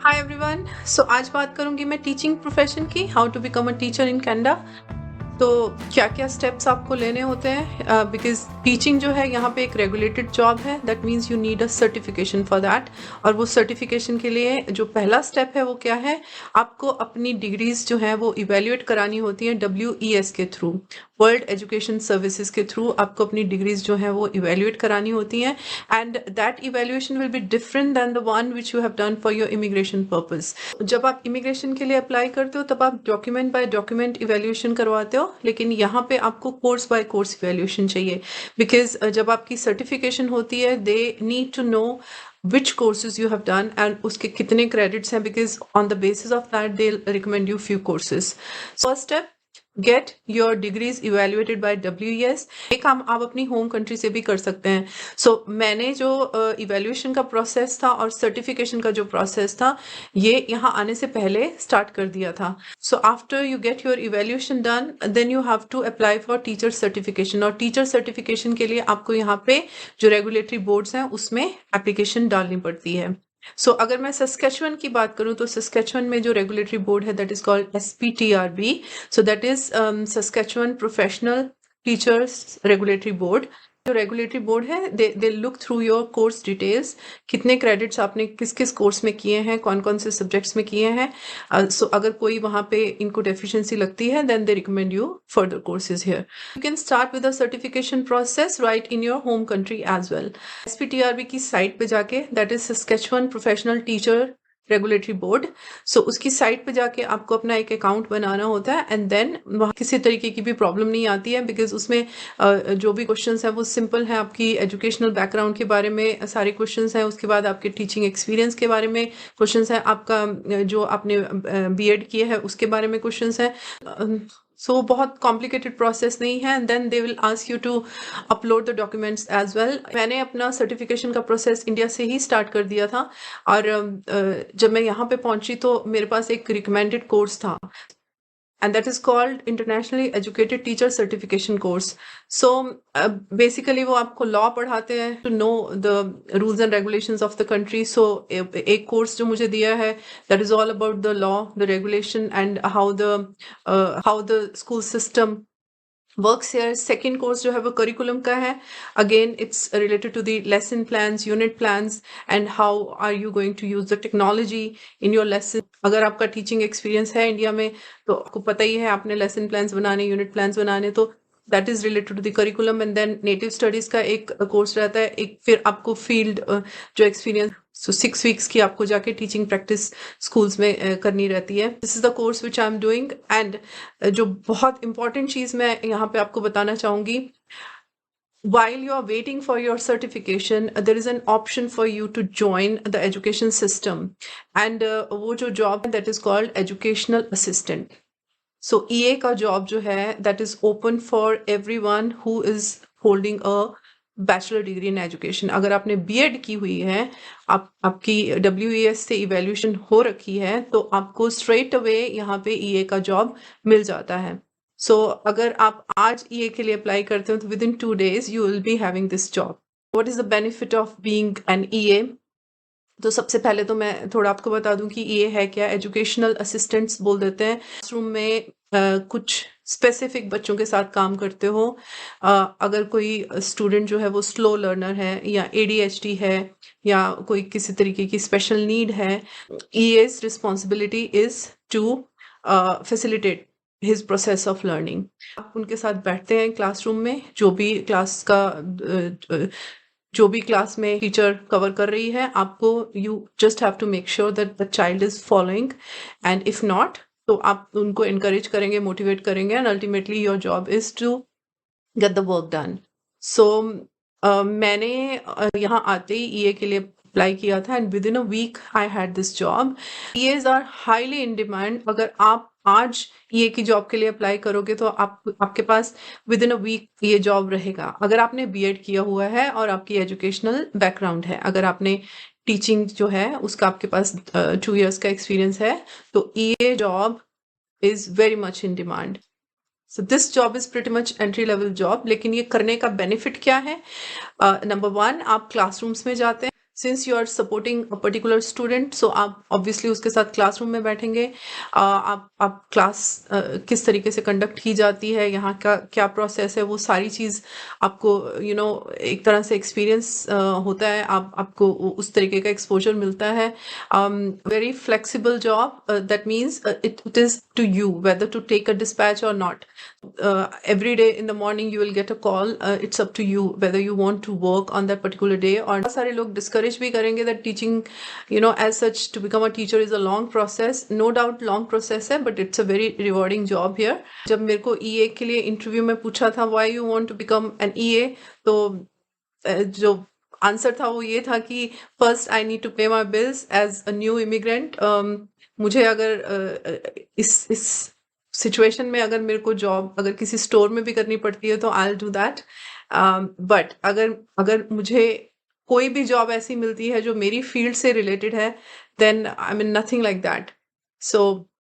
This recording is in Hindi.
Hi everyone. आज बात करूंगी मैं टीचिंग प्रोफेशन की, how to become a teacher in Canada. तो क्या क्या स्टेप्स आपको लेने होते हैं, बिकॉज टीचिंग जो है यहाँ पे एक रेगुलेटेड जॉब है। That means you need a certification for that. और वो सर्टिफिकेशन के लिए जो पहला स्टेप है वो क्या है, आपको अपनी डिग्रीज जो है वो इवेल्युएट करानी होती है WES के थ्रू, वर्ल्ड एजुकेशन सर्विसेज के थ्रू आपको अपनी डिग्रीज जो है वो इवेल्युएट करानी होती हैं। And that evaluation will be different than the one which you have done for your immigration purpose. जब आप इमिग्रेशन के लिए अप्लाई करते हो तब आप डॉक्यूमेंट बाय डॉक्यूमेंट इवेल्युएशन करवाते हो, लेकिन यहाँ पे आपको कोर्स बाय कोर्स इवेल्युएशन चाहिए। बिकॉज जब आपकी सर्टिफिकेशन होती है they need to know which courses you have done and उसके कितने credits हैं, because on the basis of that they'll recommend you few courses. First step, get your degrees evaluated by WES। ये काम आप अपनी होम कंट्री से भी कर सकते हैं। मैंने जो इवेल्युएशन का प्रोसेस था और सर्टिफिकेशन का जो प्रोसेस था ये यहाँ आने से पहले स्टार्ट कर दिया था। After you get your evaluation done then you have to apply for teacher certification. और टीचर सर्टिफिकेशन के लिए आपको यहाँ पे जो रेगुलेटरी बोर्ड्स हैं उसमें एप्लीकेशन डालनी पड़ती है। अगर मैं सस्केचुअन की बात करूं तो सस्केचुअन में जो रेगुलेटरी बोर्ड है that is called SPTRB। That is Saskatchewan professional teachers regulatory board. जो रेगुलेटरी बोर्ड है they look through your course details, कितने क्रेडिट्स आपने किस किस कोर्स में किए हैं, कौन कौन से सब्जेक्ट्स में किए हैं। अगर कोई वहां पे इनको डेफिशिएंसी लगती है then they recommend you further courses here. You can start with the certification process right in your home country as well. SPTRB की साइट पे जाके, that is Saskatchewan professional teacher regulatory board, उसकी साइट पे जाके आपको अपना एक अकाउंट बनाना होता है। एंड देन वहाँ किसी तरीके की भी प्रॉब्लम नहीं आती है, बिकॉज उसमें जो भी क्वेश्चंस हैं वो सिंपल हैं। आपकी एजुकेशनल बैकग्राउंड के बारे में सारे क्वेश्चंस हैं, उसके बाद आपके टीचिंग एक्सपीरियंस के बारे में क्वेश्चंस हैं, आपका जो आपने BEd किया है उसके बारे में क्वेश्चंस हैं। बहुत कॉम्प्लिकेटेड प्रोसेस नहीं है। And then they will ask you to upload the documents as well. मैंने अपना सर्टिफिकेशन का प्रोसेस इंडिया से ही स्टार्ट कर दिया था, और जब मैं यहाँ पे पहुंची तो मेरे पास एक रिकमेंडेड कोर्स था and that is called internationally educated teacher certification course. Basically वो आपको law पढ़ाते हैं to know the rules and regulations of the country. एक course जो मुझे दिया है that is all about the law, the regulation and how the school system works here. Second course जो है वो curriculum का है. Again it's related to the lesson plans, unit plans and how are you going to use the technology in your lesson. अगर आपका teaching experience है इंडिया में तो आपको पता ही है, आपने lesson plans बनाने, unit plans बनाने, तो that is related to the curriculum. And then native studies का एक कोर्स रहता है, एक फिर आपको फील्ड जो एक्सपीरियंस 6 वीक्स की आपको जाके टीचिंग प्रैक्टिस स्कूल्स में करनी रहती है। This is the course which I am doing. And जो बहुत इंपॉर्टेंट चीज मैं यहाँ पे आपको बताना चाहूंगी, while you are waiting for your certification there is an option for you to join the education system and वो जो job that is called educational assistant. EA का job जो है that is open for everyone who is holding a bachelor degree in education. अगर आपने BEd की हुई है, आपकी WES से evaluation हो रखी है, तो आपको straight away यहाँ पे EA का job मिल जाता है। अगर आप आज EA के लिए अप्लाई करते हो तो within 2 days you will be having this job. What is the benefit of being an EA? तो सबसे पहले तो मैं थोड़ा आपको बता दूं कि EA है क्या। एजुकेशनल असिस्टेंट्स बोल देते हैं। क्लासरूम में कुछ स्पेसिफिक बच्चों के साथ काम करते हो। अगर कोई स्टूडेंट जो है वो स्लो लर्नर है या ADHD है या कोई किसी तरीके की स्पेशल नीड है, EA's responsibility is to facilitate his process of learning. आप उनके साथ बैठते हैं क्लासरूम में, जो भी क्लास में टीचर कवर कर रही है, आपको you just have to make sure that the child is following, and if not तो आप उनको इनकरेज करेंगे, मोटिवेट करेंगे, and ultimately your job is to get the work done. मैंने यहाँ आते ही EA के लिए अप्लाई किया था and within a week I had this job. EAs are highly in demand. अगर आप आज EA की जॉब के लिए अप्लाई करोगे तो आपके पास विद इन अ वीक ये जॉब रहेगा। अगर आपने BEd किया हुआ है और आपकी एजुकेशनल बैकग्राउंड है, अगर आपने टीचिंग जो है उसका आपके पास 2 years का एक्सपीरियंस है, तो EA job is very much in demand. This job is pretty much entry level job. लेकिन ये करने का बेनिफिट क्या है? नंबर 1, आप क्लासरूम्स में जाते हैं, since you are supporting a particular student, so आप ऑब्वियसली उसके साथ क्लासरूम में बैठेंगे, आप क्लास किस तरीके से कंडक्ट की जाती है, यहाँ का क्या प्रोसेस है, वो सारी चीज़ आपको एक तरह से एक्सपीरियंस होता है, आपको उस तरीके का एक्सपोजर मिलता है. Very flexible job, that means it is to you whether to take a dispatch or not. Every day in the morning you will get a call. It's up to you whether you want to work on that particular day. और बहुत सारे लोग discourage भी करेंगे that teaching, as such, to become a teacher is a long process. No doubt long process है, but it's a very rewarding job here. जब मेरे को EA के लिए इंटरव्यू में पूछा था why you want to become an EA, तो जो आंसर था वो ये था कि first I need to pay my bills as a new immigrant. मुझे अगर इस सिचुएशन में अगर मेरे को जॉब अगर किसी स्टोर में भी करनी पड़ती है तो I will do that. But अगर मुझे कोई भी जॉब ऐसी मिलती है जो मेरी फील्ड से रिलेटेड है, then I mean nothing like that. So